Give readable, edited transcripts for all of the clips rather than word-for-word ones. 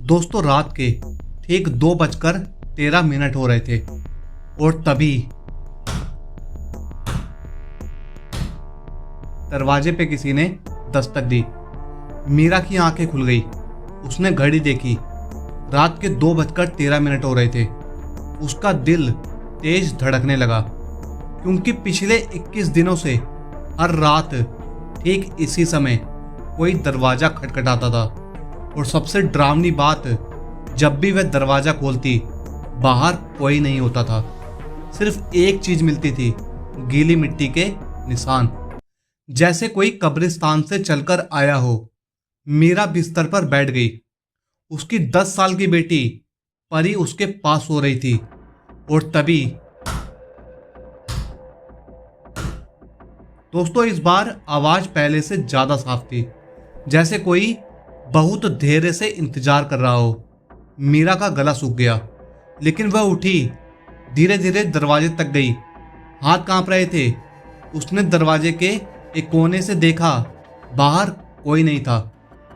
दोस्तों रात के ठीक 2:13 हो रहे थे और तभी दरवाजे पे किसी ने दस्तक दी। मीरा की आंखें खुल गई। उसने घड़ी देखी। रात के 2:13 हो रहे थे। उसका दिल तेज धड़कने लगा क्योंकि पिछले 21 दिनों से हर रात ठीक इसी समय कोई दरवाजा खटखटाता था। और सबसे डरावनी बात, जब भी वह दरवाजा खोलती बाहर कोई नहीं होता था। सिर्फ एक चीज मिलती थी, गीली मिट्टी के निशान, जैसे कोई कब्रिस्तान से चलकर आया हो। मीरा बिस्तर पर बैठ गई। उसकी 10 साल की बेटी परी उसके पास सो रही थी और तभी दोस्तों इस बार आवाज पहले से ज्यादा साफ थी, जैसे कोई बहुत धैर्य से इंतजार कर रहा हो। मीरा का गला सूख गया, लेकिन वह उठी, धीरे धीरे दरवाजे तक गई। हाथ कांप रहे थे। उसने दरवाजे के एक कोने से देखा। बाहर कोई नहीं था,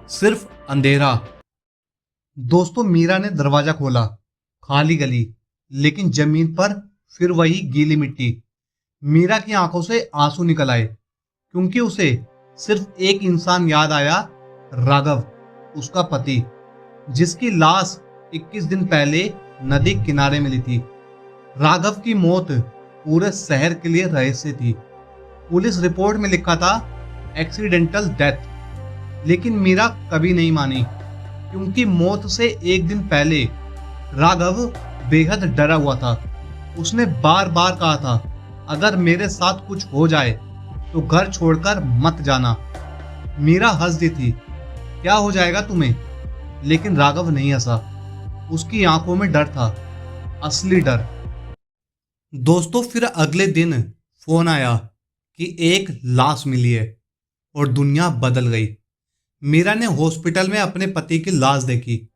सिर्फ अंधेरा। दोस्तों मीरा ने दरवाजा खोला। खाली गली, लेकिन जमीन पर फिर वही गीली मिट्टी। मीरा की आंखों से आंसू निकल आए क्योंकि उसे सिर्फ एक इंसान याद आया, राघव, उसका पति, जिसकी लाश 21 दिन पहले नदी किनारे मिली थी। राघव की मौत पूरे शहर के लिए रहस्य थी। पुलिस रिपोर्ट में लिखा था एक्सीडेंटल डेथ, लेकिन मीरा कभी नहीं मानी क्योंकि मौत से एक दिन पहले राघव बेहद डरा हुआ था। उसने बार बार कहा था, अगर मेरे साथ कुछ हो जाए तो घर छोड़कर मत जाना। मीरा हंस दी थी, क्या हो जाएगा तुम्हें? लेकिन राघव नहीं हंसा। उसकी आंखों में डर था, असली डर। दोस्तों फिर अगले दिन फोन आया कि एक लाश मिली है और दुनिया बदल गई। मीरा ने हॉस्पिटल में अपने पति की लाश देखी।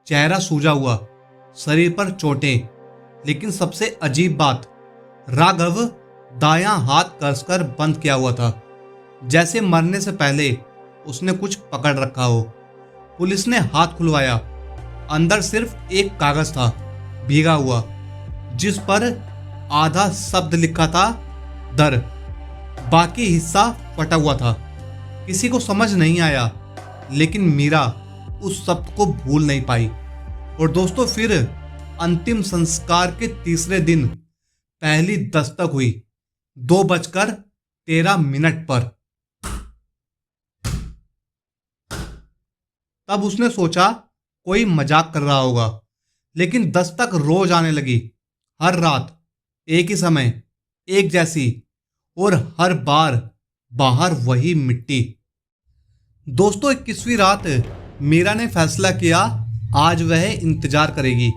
चेहरा सूजा हुआ, शरीर पर चोटें, लेकिन सबसे अजीब बात, राघव दायां हाथ कसकर बंद किया हुआ था, जैसे मरने से पहले उसने कुछ पकड़ रखा हो। पुलिस ने हाथ खुलवाया। अंदर सिर्फ एक कागज था, भीगा हुआ, जिस पर आधा शब्द लिखा था, दर। बाकी हिस्सा फटा हुआ था। किसी को समझ नहीं आया, लेकिन मीरा उस शब्द को भूल नहीं पाई। और दोस्तों फिर अंतिम संस्कार के तीसरे दिन पहली दस्तक हुई, 2:13 पर। तब उसने सोचा कोई मजाक कर रहा होगा, लेकिन दस्तक रोज आने लगी। हर रात एक ही समय, एक जैसी, और हर बार बाहर वही मिट्टी। दोस्तों 21वीं रात मीरा ने फैसला किया, आज वह इंतजार करेगी,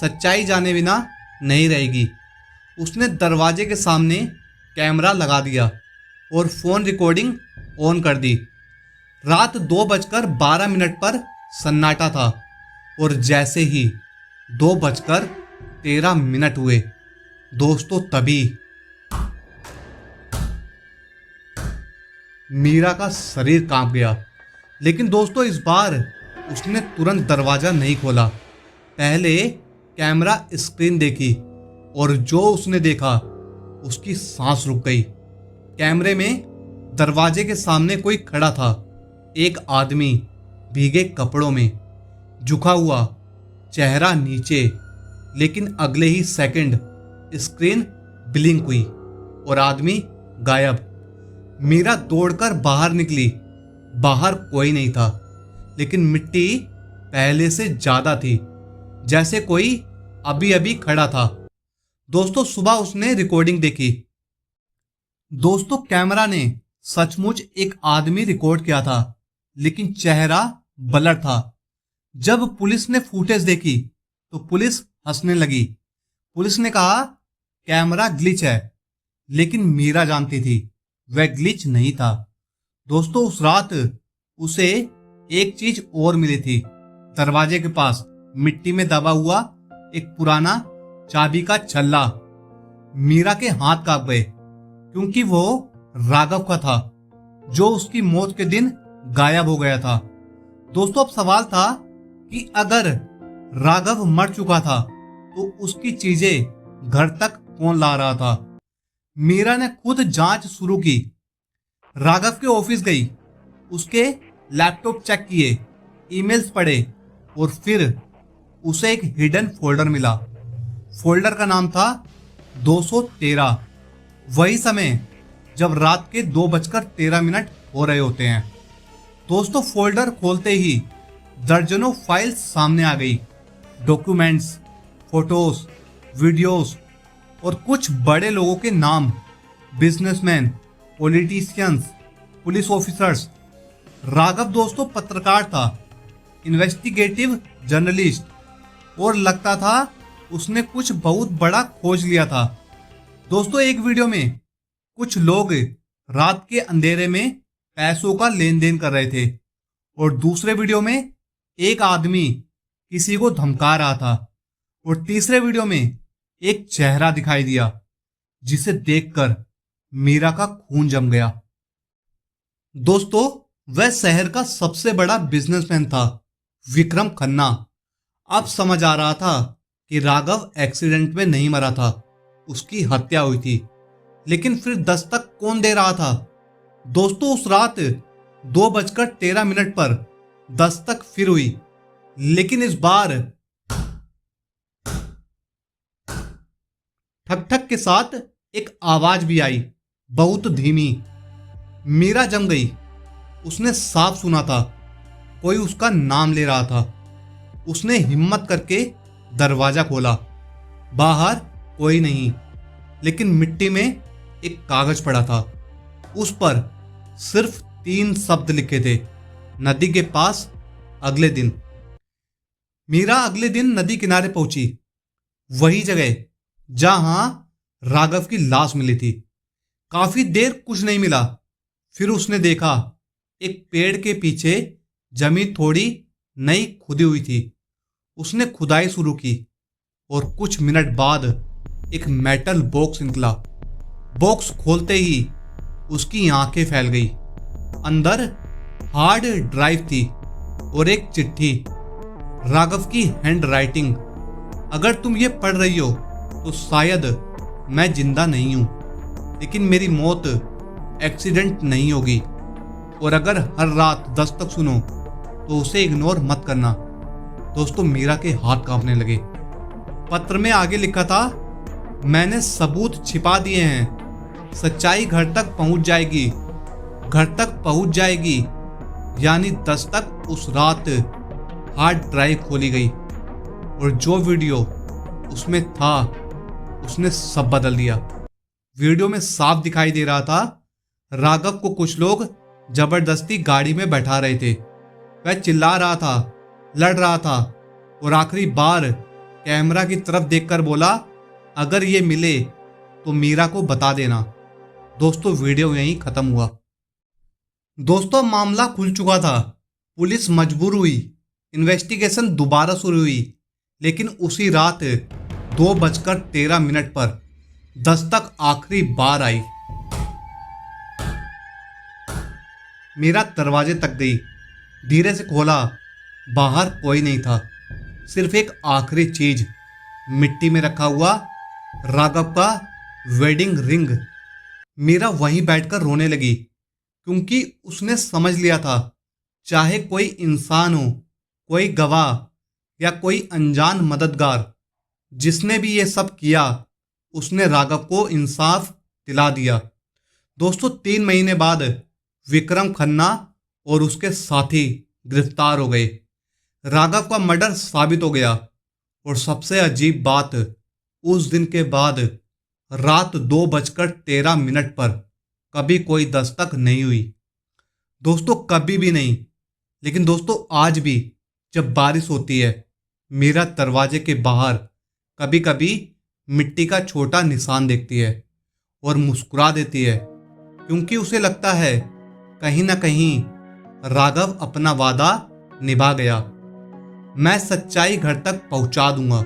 सच्चाई जाने बिना नहीं रहेगी। उसने दरवाजे के सामने कैमरा लगा दिया और फोन रिकॉर्डिंग ऑन कर दी। रात 2:12 पर सन्नाटा था और जैसे ही 2:13 हुए दोस्तों, तभी मीरा का शरीर कांप गया। लेकिन दोस्तों इस बार उसने तुरंत दरवाजा नहीं खोला। पहले कैमरा स्क्रीन देखी और जो उसने देखा, उसकी सांस रुक गई। कैमरे में दरवाजे के सामने कोई खड़ा था, एक आदमी भीगे कपड़ों में, झुका हुआ, चेहरा नीचे। लेकिन अगले ही सेकंड स्क्रीन ब्लिंक हुई और आदमी गायब। मीरा दौड़कर बाहर निकली। बाहर कोई नहीं था, लेकिन मिट्टी पहले से ज्यादा थी, जैसे कोई अभी अभी खड़ा था। दोस्तों सुबह उसने रिकॉर्डिंग देखी। दोस्तों कैमरा ने सचमुच एक आदमी रिकॉर्ड किया था, लेकिन चेहरा ब्लर था। जब पुलिस ने फुटेज देखी तो पुलिस हंसने लगी। पुलिस ने कहा कैमरा ग्लिच है, लेकिन मीरा जानती थी वह ग्लिच नहीं था। दोस्तों उस रात उसे एक चीज और मिली थी। दरवाजे के पास मिट्टी में दबा हुआ एक पुराना चाबी का छल्ला। मीरा के हाथ कांप गए क्योंकि वो राघव का था, जो उसकी मौत के दिन गायब हो गया था। दोस्तों अब सवाल था कि अगर राघव मर चुका था तो उसकी चीजें घर तक कौन ला रहा था। मीरा ने खुद जांच शुरू की। राघव के ऑफिस गई, उसके लैपटॉप चेक किए, ईमेल्स पढ़े और फिर उसे एक हिडन फोल्डर मिला। फोल्डर का नाम था 213। वही समय जब रात के 2:13 हो रहे होते हैं। दोस्तों, फोल्डर खोलते ही दर्जनों फाइल्स सामने आ गई। डॉक्यूमेंट्स, फोटोज, वीडियोस और कुछ बड़े लोगों के नाम। Businessman, politicians, police officers. Raghav दोस्तों पत्रकार था, इन्वेस्टिगेटिव जर्नलिस्ट, और लगता था उसने कुछ बहुत बड़ा खोज लिया था। दोस्तों, एक वीडियो में कुछ लोग रात के अंधेरे में पैसों का लेन देन कर रहे थे और दूसरे वीडियो में एक आदमी किसी को धमका रहा था और तीसरे वीडियो में एक चेहरा दिखाई दिया जिसे देखकर मीरा का खून जम गया। दोस्तों, वह शहर का सबसे बड़ा बिजनेसमैन था, विक्रम खन्ना। अब समझ आ रहा था कि राघव एक्सीडेंट में नहीं मरा था, उसकी हत्या हुई थी। लेकिन फिर दस्तक कौन दे रहा था? दोस्तों, उस रात 2:13 पर दस्तक फिर हुई, लेकिन इस बार ठक ठक के साथ एक आवाज भी आई, बहुत धीमी। मीरा जम गई। उसने साफ सुना था, कोई उसका नाम ले रहा था। उसने हिम्मत करके दरवाजा खोला। बाहर कोई नहीं, लेकिन मिट्टी में एक कागज पड़ा था। उस पर सिर्फ 3 शब्द लिखे थे, नदी के पास, अगले दिन। मीरा अगले दिन नदी किनारे पहुंची, वही जगह जहां राघव की लाश मिली थी। काफी देर कुछ नहीं मिला। फिर उसने देखा एक पेड़ के पीछे जमीन थोड़ी नई खुदी हुई थी। उसने खुदाई शुरू की और कुछ मिनट बाद एक मेटल बॉक्स निकला। बॉक्स खोलते ही उसकी आंखें फैल गई। अंदर हार्ड ड्राइव थी और एक चिट्ठी, राघव की हैंड राइटिंग। अगर तुम ये पढ़ रही हो तो शायद मैं जिंदा नहीं हूं, लेकिन मेरी मौत एक्सीडेंट नहीं होगी। और अगर हर रात दस्तक सुनो तो उसे इग्नोर मत करना। दोस्तों, मीरा के हाथ कांपने लगे। पत्र में आगे लिखा था, मैंने सबूत छिपा दिए हैं, सच्चाई घर तक पहुंच जाएगी, घर तक पहुंच जाएगी। यानी दस्तक उस रात हार्ड ड्राइव खोली गई और जो वीडियो उसमें था उसने सब बदल दिया। वीडियो में साफ दिखाई दे रहा था, राघव को कुछ लोग जबरदस्ती गाड़ी में बैठा रहे थे। वह चिल्ला रहा था, लड़ रहा था और आखिरी बार कैमरा की तरफ देखकर बोला, अगर ये मिले तो मीरा को बता देना। दोस्तों, वीडियो यहीं खत्म हुआ। दोस्तों, मामला खुल चुका था। पुलिस मजबूर हुई, इन्वेस्टिगेशन दोबारा शुरू हुई। लेकिन उसी रात 2:13 पर दस्तक आखिरी बार आई। मीरा दरवाजे तक गई, धीरे से खोला। बाहर कोई नहीं था, सिर्फ एक आखिरी चीज, मिट्टी में रखा हुआ राघव का वेडिंग रिंग। मीरा वहीं बैठकर रोने लगी, क्योंकि उसने समझ लिया था, चाहे कोई इंसान हो, कोई गवाह या कोई अनजान मददगार, जिसने भी ये सब किया, उसने राघव को इंसाफ दिला दिया। दोस्तों, 3 महीने बाद विक्रम खन्ना और उसके साथी गिरफ्तार हो गए। राघव का मर्डर साबित हो गया। और सबसे अजीब बात, उस दिन के बाद रात 2:13 पर कभी कोई दस्तक नहीं हुई। दोस्तों, कभी भी नहीं। लेकिन दोस्तों, आज भी जब बारिश होती है, मीरा दरवाजे के बाहर कभी कभी मिट्टी का छोटा निशान देखती है और मुस्कुरा देती है, क्योंकि उसे लगता है कहीं ना कहीं राघव अपना वादा निभा गया। मैं सच्चाई घर तक पहुंचा दूंगा।